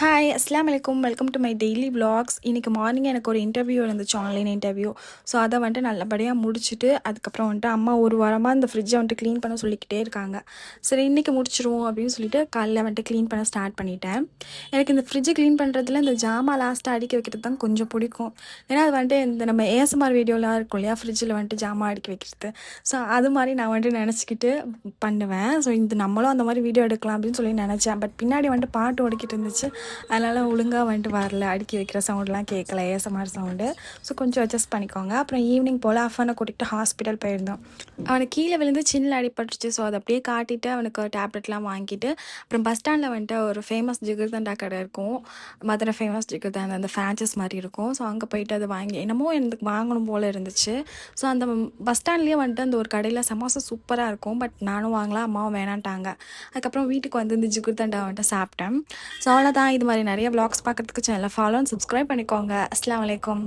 Hi அஸ்ஸலாமு அலைக்கும். Welcome to my daily vlogs. இன்றைக்கி மார்னிங் எனக்கு ஒரு இன்டர்வியூ இருந்துச்சு, ஆன்லைன் இன்டர்வியூ. ஸோ அதை வந்துட்டு நல்லபடியாக முடிச்சுட்டு அதுக்கப்புறம் வந்துட்டு அம்மா ஒரு வாரமாக இந்த ஃப்ரிட்ஜை வந்துட்டு க்ளீன் பண்ண சொல்லிக்கிட்டே இருக்காங்க. சரி இன்றைக்கி முடிச்சிருவோம் அப்படின்னு சொல்லிட்டு காலையில் வந்துட்டு க்ளீன் பண்ண ஸ்டார்ட் பண்ணிட்டேன். எனக்கு இந்த ஃப்ரிட்ஜை க்ளீன் பண்ணுறதுல இந்த ஜாமான் லாஸ்ட்டாக அடுக்கி வைக்கிறது தான் கொஞ்சம் பிடிக்கும். ஏன்னா அது வந்துட்டு இந்த நம்ம ஏஎஸ்எம்ஆர் வீடியோலாம் இருக்கும் இல்லையா, ஃப்ரிட்ஜில் வந்துட்டு ஜாமான் அடுக்கி வைக்கிறது. ஸோ அது மாதிரி நான் வந்துட்டு நினச்சிக்கிட்டு பண்ணுவேன். ஸோ இந்த நம்மளும் அந்த மாதிரி வீடியோ எடுக்கலாம் அப்படின்னு சொல்லி நினச்சேன். பட் பின்னாடி வந்துட்டு பாட்டு ஓடிக்கிட்டு இருந்துச்சு. அதனால் ஒழுங்காக வந்துட்டு வரல, அடுக்கி வைக்கிற சவுண்டெலாம் கேட்கல, ஏஎஸ்எம்ஆர் சவுண்டு. ஸோ கொஞ்சம் அட்ஜஸ்ட் பண்ணிக்கோங்க. அப்புறம் ஈவினிங் போல் அஃபானை கூட்டிகிட்டு ஹாஸ்பிட்டல் போயிருந்தோம். அவனுக்கு கீழே விழுந்து சின்ன அடிபட்டுருச்சு. ஸோ அதை அப்படியே காட்டிட்டு அவனுக்கு டேப்லெட்லாம் வாங்கிட்டு அப்புறம் பஸ் ஸ்டாண்டில் வந்துட்டு ஒரு ஃபேமஸ் ஜிகர்தண்டா கடை இருக்கும், மதுரை ஃபேமஸ் ஜிகர்தண்டா, அந்த ஃப்ரான்ச்சைஸ் மாதிரி இருக்கும். ஸோ அங்கே போயிட்டு அதை வாங்கி என்னமோ எனக்கு வாங்கணும் போல் இருந்துச்சு. ஸோ அந்த பஸ் ஸ்டாண்ட்லேயே வந்துட்டு அந்த ஒரு கடையில் சமோசா சூப்பராக இருக்கும். பட் நானும் வாங்கலாம், அம்மாவும் வேணான்ட்டாங்க. அதுக்கப்புறம் வீட்டுக்கு வந்து இந்த ஜிகர்தண்டா வந்துட்டு சாப்பிட்டேன். ஸோ அவ்வளோதான். இது மாதிரி நிறைய vlogs பார்க்குறதுக்கு சேனலை ஃபாலோ அண்ட் சப்ஸ்கிரைப் பண்ணிக்கோங்க. அஸ்ஸலாமு அலைக்கும்.